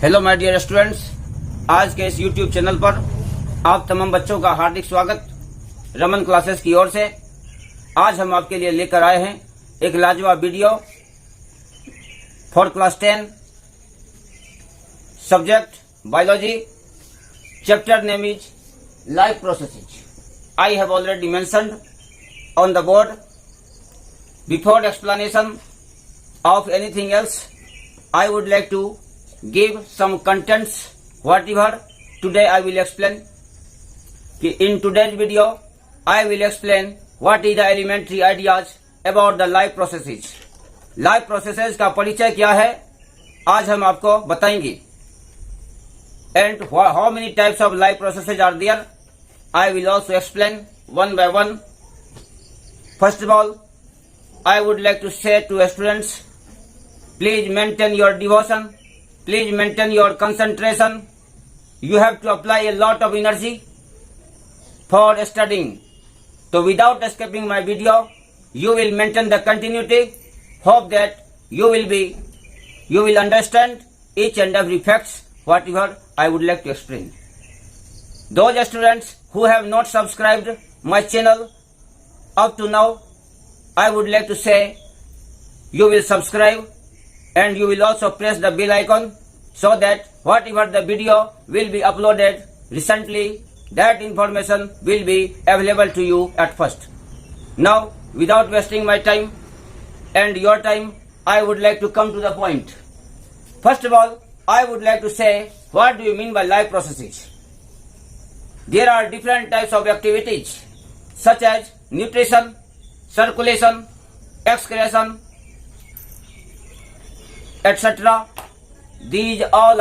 Hello my dear students, आज के इस यूट्यूब चैनल पर आप तमाम बच्चों का हार्दिक स्वागत रमन क्लासेस की ओर से। आज हम आपके लिए लेकर आए हैं एक लाजवाब video for class 10, subject biology, chapter name is life processes. I have already mentioned on the board. Before explanation of anything else, I would like to give some contents whatever today I will explain. In today's video, I will explain what is the elementary ideas about the life processes. Life processes का परिचय क्या है आज हम आपको बताएंगे. And how many types of life processes are there, I will also explain one by one. First of all, I would like to say to students, please maintain your devotion, please maintain your concentration. You have to apply a lot of energy for studying. So without escaping my video, you will maintain the continuity. Hope that you will understand each and every facts whatever I would like to explain. Those students who have not subscribed my channel up to now, I would like to say you will subscribe and you will also press the bell icon so that whatever the video will be uploaded recently, that information will be available to you at first. Now, without wasting my time and your time, I would like to come to the point. First of all, I would like to say, what do you mean by life processes? There are different types of activities such as nutrition, circulation, excretion, etc. These all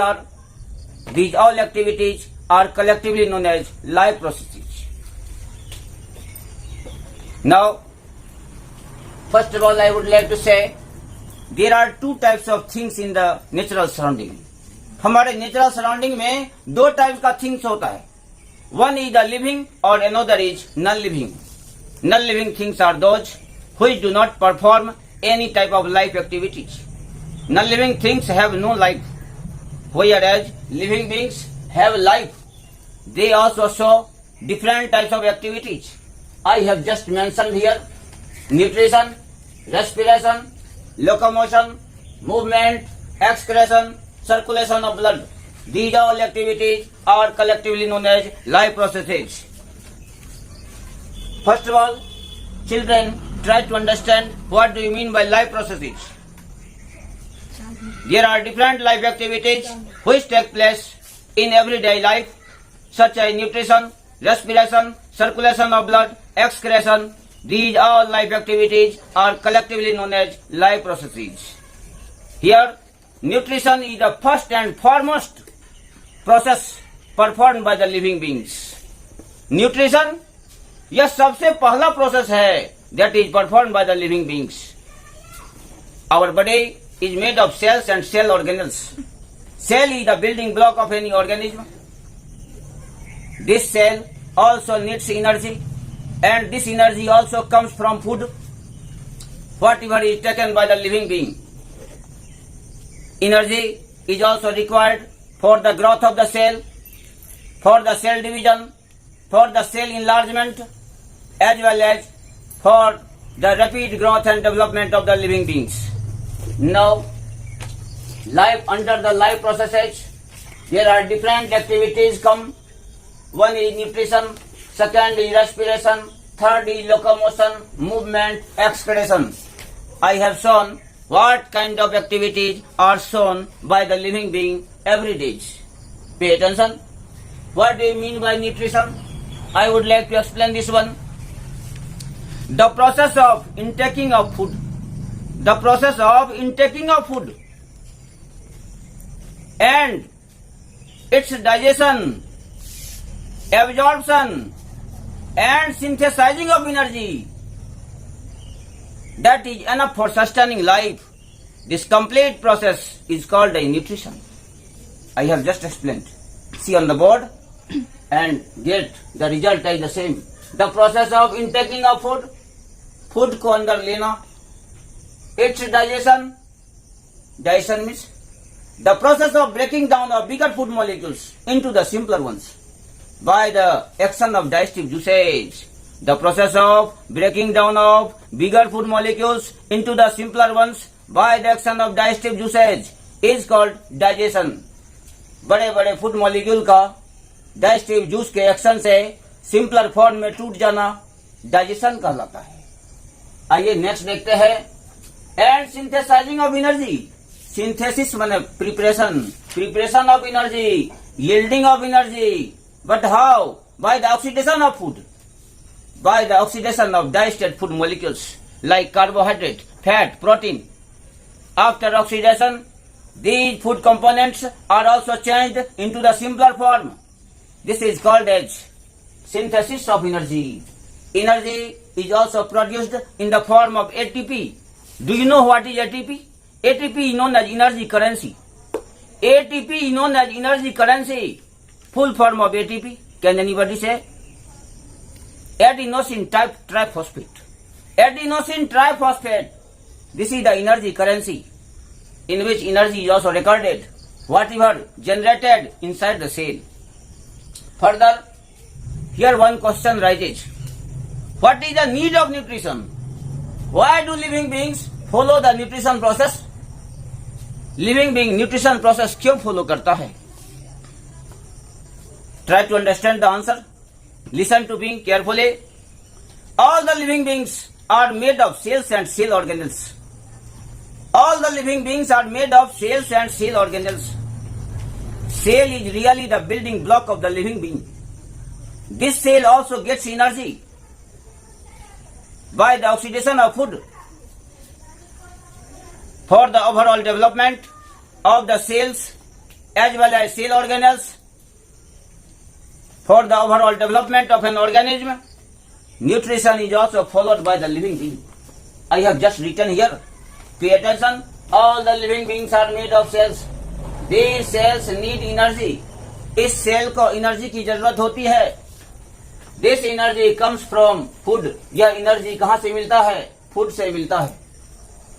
activities are collectively known as life processes. Now, first of all, I would like to say there are two types of things in the natural surrounding. हमारे natural surrounding में दो type का things होता है. One is the living or another is non-living. Non-living things are those which do not perform any type of life activities. Non-living things have no life, whereas living beings have life. They also show different types of activities. I have just mentioned here: nutrition, respiration, locomotion, movement, excretion, circulation of blood. These all activities are collectively known as life processes. First of all, children, try to understand what do you mean by life processes. There are different life activities which take place in everyday life, such as nutrition, respiration, circulation of blood, excretion. These all life activities are collectively known as life processes. Here, nutrition is the first and foremost process performed by the living beings. Nutrition, यह सबसे पहला process है that is performed by the living beings. Our body is made of cells and cell organelles. Cell is the building block of any organism. This cell also needs energy, and this energy also comes from food, whatever is taken by the living being. Energy is also required for the growth of the cell, for the cell division, for the cell enlargement, as well as for the rapid growth and development of the living beings. Now, under the life processes, there are different activities come. One is nutrition, second is respiration, third is locomotion, movement, excretion. I have shown what kind of activities are shown by the living being every day. Pay attention. What do you mean by nutrition? I would like to explain this one. The process of intaking of food. The process of intaking of food and its digestion, absorption and synthesizing of energy, that is enough for sustaining life. This complete process is called a nutrition. I have just explained. See on the board and get the result is the same. The process of intaking of food, food को अंदर लेना, its digestion, digestion means The process of breaking down of bigger food molecules into the simpler ones by the action of digestive juices. The process of breaking down of bigger food molecules into the simpler ones by the action of digestive juices is called digestion. बड़े बड़े food molecule का digestive juice के action से simpler form में टूट जाना digestion कहलाता है. आइए नेक्स्ट देखते हैं. And synthesising of energy. Synthesis माने preparation of energy, yielding of energy. But how? By the oxidation of food, by the oxidation of digested food molecules like carbohydrate, fat, protein. After oxidation, these food components are also changed into the simpler form. This is called as synthesis of energy. Energy is also produced in the form of ATP. Do you know what is ATP? ATP is known as energy currency. ATP is known as energy currency. Full form of ATP. Can anybody say? Adenosine triphosphate. Adenosine triphosphate. This is the energy currency in which energy is also recorded, whatever generated inside the cell. Further, here one question rises. What is the need of nutrition? Why do living beings follow the nutrition process? Living being nutrition process क्यों follow करता है? Try to understand the answer. Listen to being carefully. All the living beings are made of cells and cell organelles. All the living beings are made of cells and cell organelles. Cell is really the building block of the living being. This cell also gets energy by the oxidation of food. For the overall development of the cells as well as cell organelles, for the overall development of an organism, nutrition is also followed by the living being. I have just written here. Pay attention. All the living beings are made of cells. These cells need energy. इस cell को energy की जरूरत होती है. This energy comes from food. यह energy कहाँ से मिलता है? फूड से मिलता है.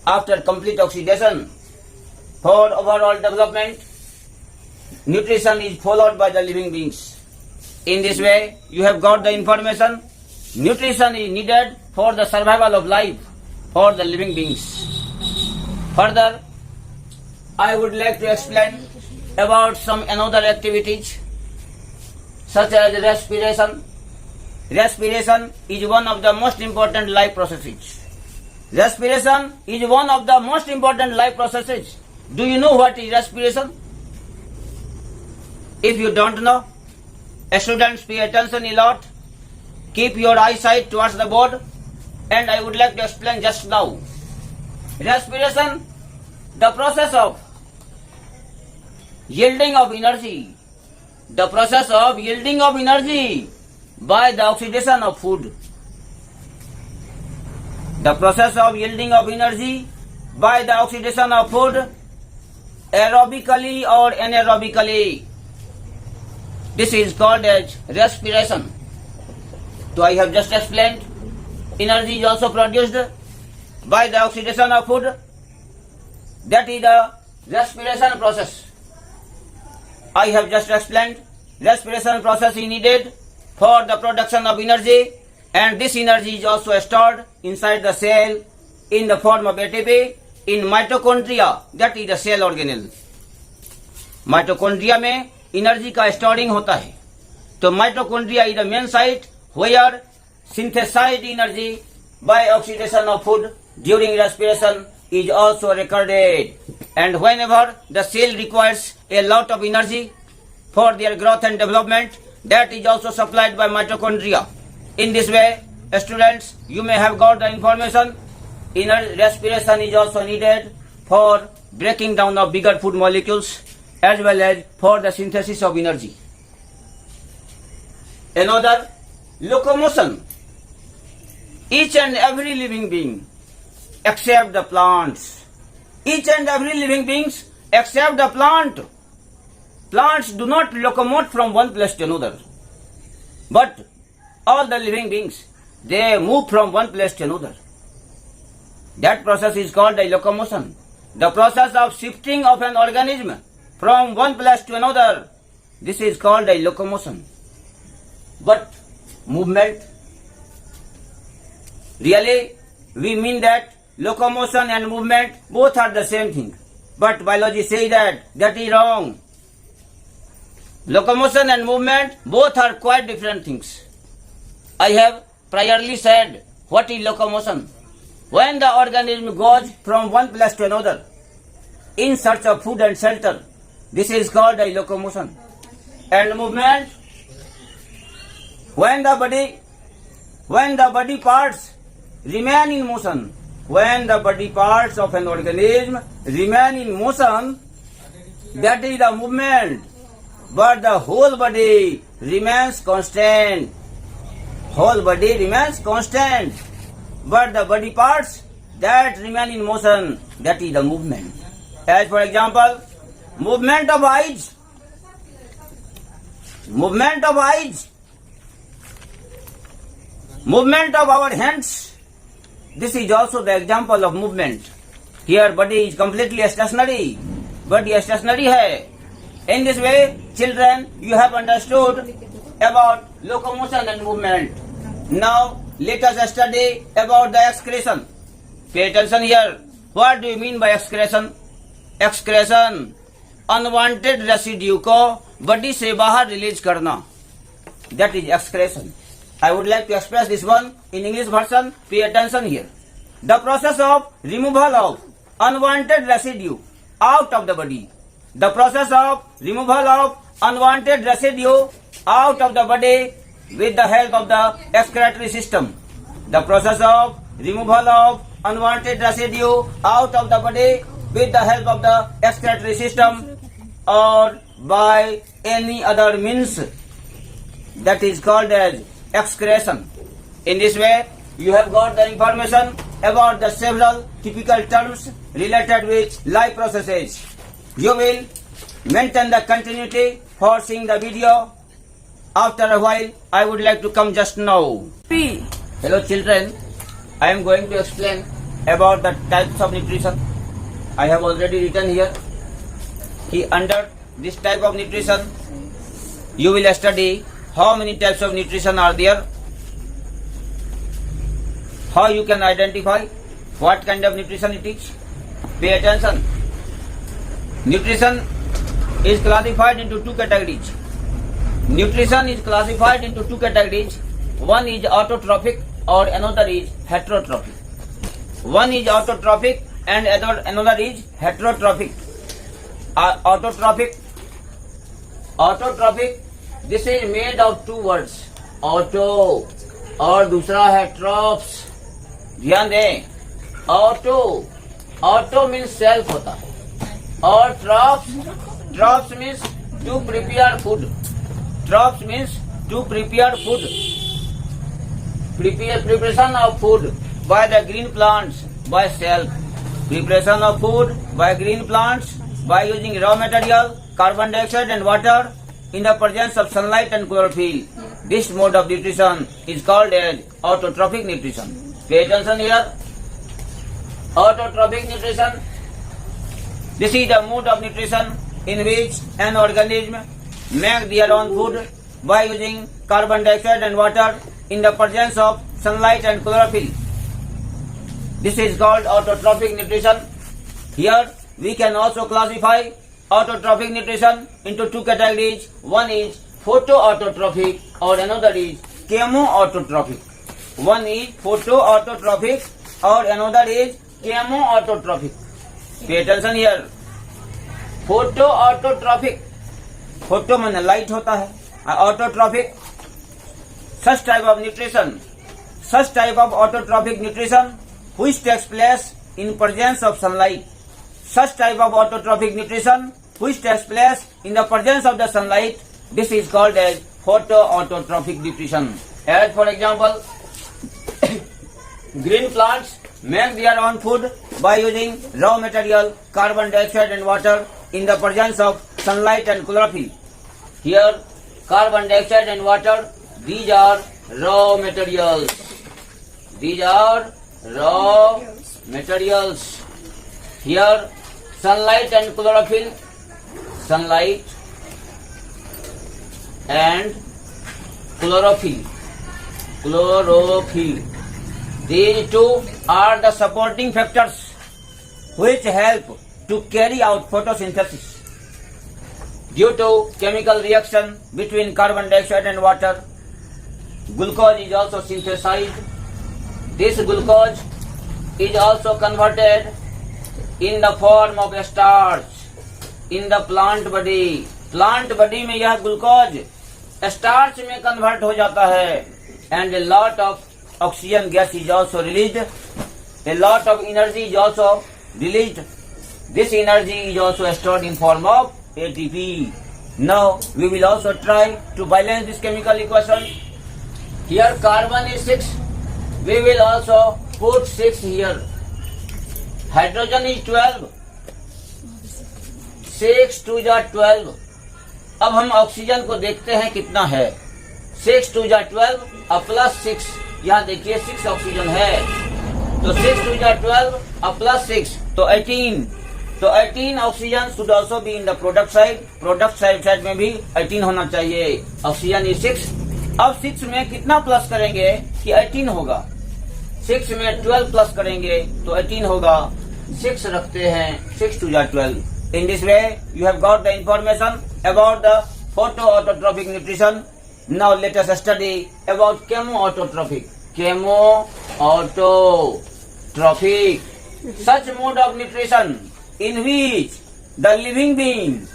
After complete oxidation, for overall development, nutrition is followed by the living beings. In this way, you have got the information. Nutrition is needed for the survival of life for the living beings. Further, I would like to explain about some another activities such as respiration. Respiration is one of the most important life processes. Respiration is one of the most important life processes. Do you know what is respiration? If you don't know, students, pay attention a lot. Keep your eyesight towards the board, and I would like to explain just now. Respiration, the process of yielding of energy. The process of yielding of energy by the oxidation of food. The process of yielding of energy by the oxidation of food, aerobically or anaerobically. This is called as respiration. So I have just explained. Energy is also produced by the oxidation of food. That is the respiration process. I have just explained. Respiration process is needed for the production of energy, and this energy is also stored inside the cell in the form of ATP in mitochondria. That is the cell organelle. Mitochondria में energy का storing होता है. तो mitochondria is the main site where synthesised energy by oxidation of food during respiration is also recorded. And whenever the cell requires a lot of energy for their growth and development, that is also supplied by mitochondria. In this way, students, you may have got the information. Inner respiration is also needed for breaking down of bigger food molecules as well as for the synthesis of energy. Another, locomotion. Each and every living being except the plants. Each and every living beings except the plant. Plants do not locomote from one place to another. But all the living beings, they move from one place to another. That process is called a locomotion. The process of shifting of an organism from one place to another. This is called a locomotion. But movement, really we mean that locomotion and movement both are the same thing. But biology says that is wrong. Locomotion and movement both are quite different things. I have priorly said what is locomotion. When the organism goes from one place to another in search of food and shelter, this is called a locomotion. And movement, when the body parts remain in motion, when the body parts of an organism remain in motion, that is the movement. But the whole body remains constant. Whole body remains constant. But the body parts that remain in motion, that is the movement. As for example, movement of eyes. Movement of eyes. Movement of our hands. This is also the example of movement. Here body is completely stationary. Body stationary hai. In this way, children, you have understood about locomotion and movement. Now, let us study about the excretion. Pay attention here. What do you mean by excretion? Excretion, unwanted residue को body से बाहर release करना. That is excretion. I would like to express this one in English version. Pay attention here. The process of removal of unwanted residue out of the body. The process of removal of unwanted residue out of the body with the help of the excretory system. The process of removal of unwanted residue out of the body with the help of the excretory system or by any other means, that is called as excretion. In this way, you have got the information about the several typical terms related with life processes. You will maintain the continuity for seeing the video. After a while, I would like to come just now. Hello children, I am going to explain about the types of nutrition. I have already written here. Under this type of nutrition, you will study how many types of nutrition are there, how you can identify what kind of nutrition it is. Pay attention. Nutrition is classified into two categories. Nutrition is classified into two categories. One is autotrophic or another is heterotrophic. One is autotrophic and another is heterotrophic. Autotrophic, this is made of two words. Auto और दूसरा है trophs. ध्यान दें, auto means self होता है और trophs means to prepare food. Trophs means to prepare food. Preparation of food by the green plants by self. Preparation of food by green plants by using raw material, carbon dioxide and water in the presence of sunlight and chlorophyll. This mode of nutrition is called as autotrophic nutrition. Pay attention here. Autotrophic nutrition. This is the mode of nutrition in which an organism makes their own food by using carbon dioxide and water in the presence of sunlight and chlorophyll. This is called autotrophic nutrition. Here we can also classify autotrophic nutrition into two categories. One is photoautotrophic or another is chemoautotrophic. One is photoautotrophic or another is chemoautotrophic. Pay attention here. Photoautotrophic, photo माने light होता है, autotrophic such type of nutrition, such type of autotrophic nutrition which takes place in presence of sunlight. Such type of autotrophic nutrition which takes place in the presence of the sunlight, this is called as photoautotrophic nutrition. As for example, green plants make their own food by using raw material, carbon dioxide and water in the presence of sunlight and chlorophyll. Here, carbon dioxide and water, these are raw materials. These are raw materials. Here, sunlight and chlorophyll. sunlight and chlorophyll. These two are the supporting factors which help to carry out photosynthesis. Due to chemical reaction between carbon dioxide and water, glucose is also synthesized. This glucose is also converted in the form of starch in the plant body. Plant body में यह glucose starch में convert हो जाता है, and a lot of oxygen gas is also released. A lot of energy is also released. This energy is also stored in form of ATP. Now we will also try to balance this chemical equation. Here carbon is 6. We will also put 6 here. Hydrogen is 12. 6 2 जा 12. अब हम oxygen को देखते हैं कितना है. 6 2 जा 12 और प्लस 6. यहाँ देखिए 6 ऑक्सीजन है, तो 6 2 जा 12 और प्लस 6 तो 18. तो 18 oxygen should also be in the product side. Product side में भी 18 होना चाहिए. Oxygen is 6. अब 6 में कितना प्लस करेंगे कि 18 होगा. 6 में 12 प्लस करेंगे तो 18 होगा. 6 रखते हैं. 6 2 जा 12. In this way you have got the information about the photoautotropic nutrition. Now let us study about chemoautotrophic. Chemoautotrophic, such mode of nutrition in which the living being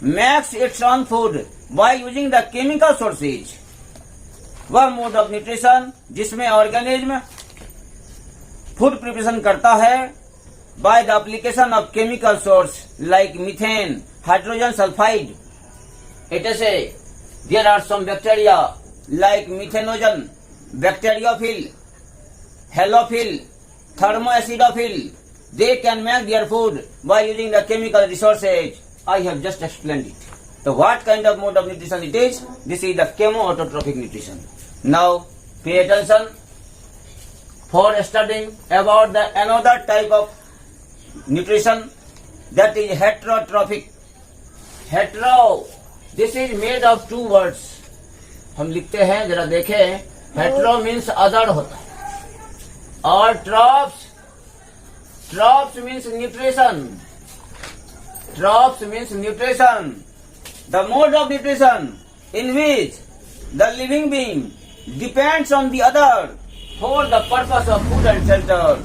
makes its own food by using the chemical sources. वह mode of nutrition जिसमें organism food preparation करता है by the application of chemical source like methane, hydrogen sulfide. It is a, there are some bacteria like methanogen, bacteriophile, halophile, thermoacidophile. They can make their food by using the chemical resources. I have just explained it. So what kind of mode of nutrition it is? This is the chemoautotrophic nutrition. Now pay attention for studying about the another type of nutrition, that is heterotrophic. Hetero, this is made of 2 words. हम लिखते हैं, जरा देखें. hetero means other होता है, और trops means nutrition. Trops means nutrition, the mode of nutrition in which the living being depends on the other for the purpose of food and shelter.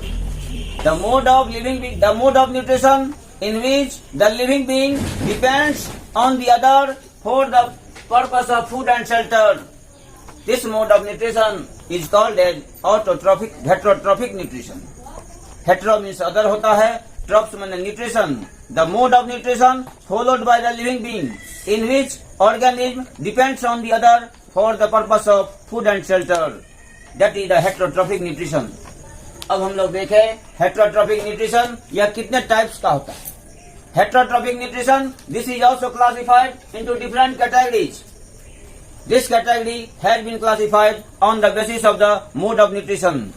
The mode of nutrition in which the living being depends on the other for the purpose of food and shelter. This mode of nutrition is called as heterotrophic nutrition. Hetero means other होता है, trops means nutrition. The mode of nutrition followed by the living being in which organism depends on the other for the purpose of food and shelter. That is the heterotrophic nutrition. अब हम लोग देखें heterotrophic nutrition यह कितने types का होता है. Heterotrophic nutrition, this is also classified into different categories. This category has been classified on the basis of the mode of nutrition.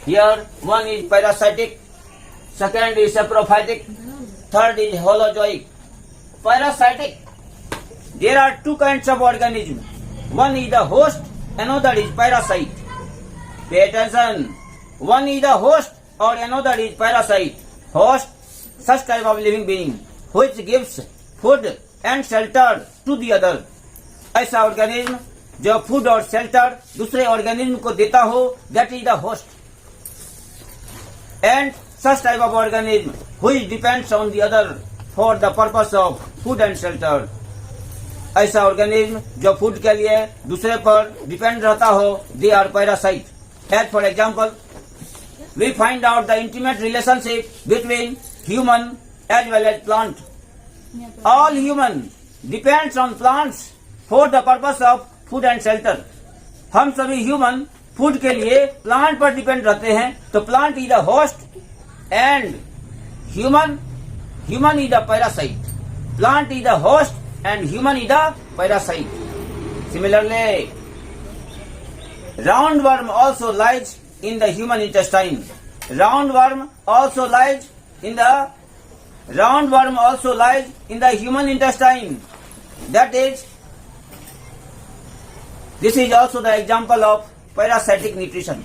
Here one is parasitic, second is saprophytic, third is holozoic. Parasitic, there are 2 kinds of organism. One is the host, another is parasite. Pay attention. One is the host or another is parasite. Host, such type of living being which gives food and shelter to the other. ऐसा organism जो food और shelter दूसरे organism को देता हो, that is the host. And such type of organism which depends on the other for the purpose of food and shelter. ऐसा organism जो food के लिए दूसरे पर डिपेंड रहता हो, they are parasite. As for example, we find out the intimate relationship between human as well as plant. All human depends on plants for the purpose of food and shelter. हम सभी human food के लिए plant पर depend रहते हैं, तो plant is the host and human is the parasite. Plant is the host and human is the parasite. Similarly, roundworm also lies in the human intestine. Roundworm also lies in the roundworm also lies in the human intestine. That is, this is also the example of parasitic nutrition.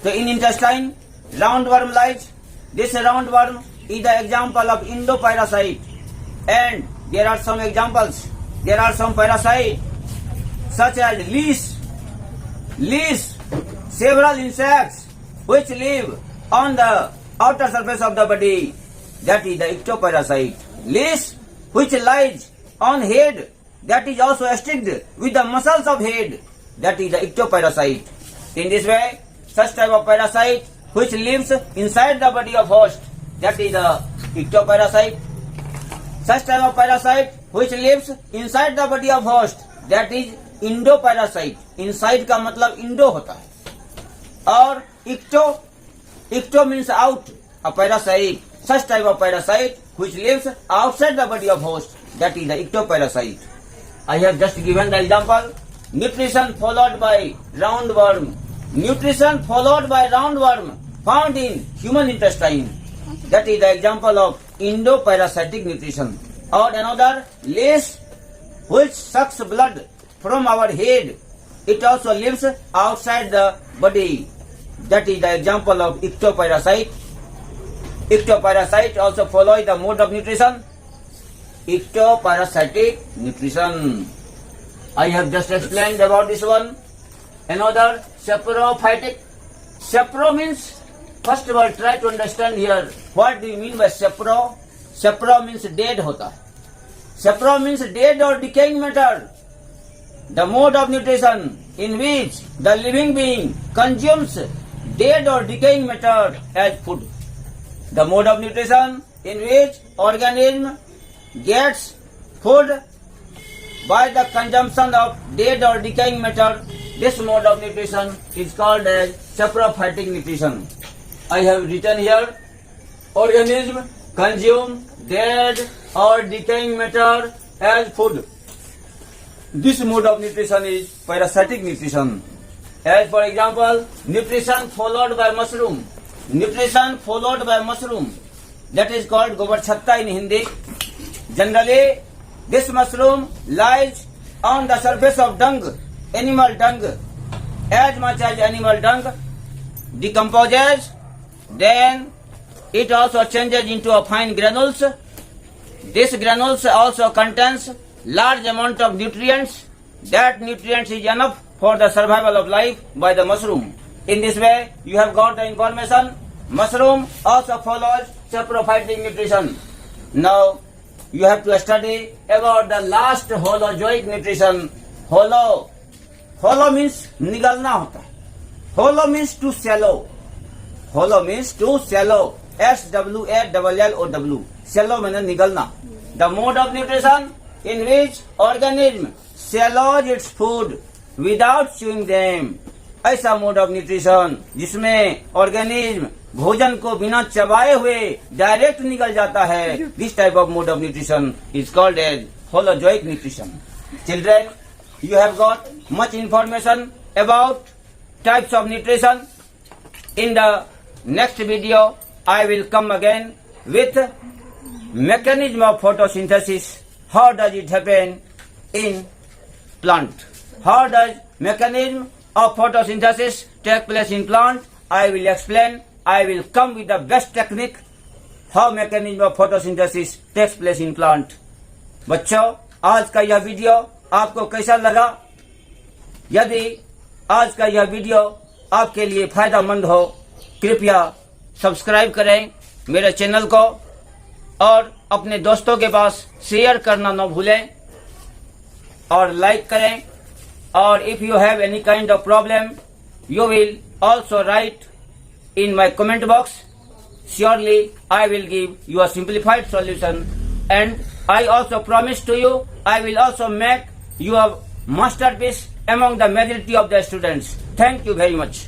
So in intestine, roundworm lies. This roundworm is the example of endoparasite. And there are some examples. There are some parasites such as leash, several insects which live on the outer surface of the body. That is the ectoparasite. Leash which lies on head. That is also sticked with the muscles of head. That is the ectoparasite. In this way, such type of parasite which lives inside the body of host. That is the ectoparasite. Such type of parasite which lives inside the body of host. That is endoparasite. Inside का मतलब Indo होता है. और ecto means out. A parasite. Such type of parasite which lives outside the body of host. That is the ectoparasite. I have just given the example. Nutrition followed by roundworm. Nutrition followed by roundworm found in human intestine. That is the example of endoparasitic nutrition. Or another, leash which sucks blood from our head. It also lives outside the body. That is the example of ectoparasite. Ectoparasite also follows the mode of nutrition. Ectoparasitic nutrition. I have just explained about this one. Another, saprophytic. Sapro means, first of all, try to understand here. What do you mean by sapro? Sapro means dead hota hai. Sapro means dead or decaying matter. The mode of nutrition in which the living being consumes dead or decaying matter as food. The mode of nutrition in which organism gets food by the consumption of dead or decaying matter. This mode of nutrition is called as saprophytic nutrition. I have written here, organism consume dead or decaying matter as food. This mode of nutrition is parasitic nutrition. As for example, nutrition followed by mushroom. Nutrition followed by mushroom. That is called gobarchatta in Hindi. Generally, this mushroom lies on the surface of dung, animal dung. As much as animal dung decomposes, then it also changes into a fine granules. This granules also contains large amount of nutrients. That nutrients is enough for the survival of life by the mushroom. In this way, you have got the information. Mushroom also follows saprophytic nutrition. Now, you have to study about the last holozoic nutrition. Holo means निगलना होता है. Holo means to swallow. Holo means to swallow. SWALLOW. Swallow means निगलना. The mode of nutrition in which organism swallows its food without chewing them. ऐसा mode of nutrition जिसमें organism भोजन को बिना चबाए हुए direct निकल जाता है. This type of mode of nutrition is called as holozoic nutrition. Children, you have got much information about types of nutrition. In the next video, I will come again with mechanism of photosynthesis. How does it happen in plant? How does mechanism of photosynthesis take place in plant? I will explain. I will come with the best technique how mechanism of photosynthesis takes place in plant. बच्चों, आज का यह video आपको कैसा लगा? यदि आज का यह वीडियो आपके लिए फायदामंद हो, कृपया सब्सक्राइब करें मेरे चैनल को और अपने दोस्तों के पास शेयर करना न भूलें और लाइक करें. और if you have any kind of problem, you will also write in my comment box. Surely I will give you a simplified solution, and I also promise to you I will also make you a masterpiece among the majority of the students. Thank you very much.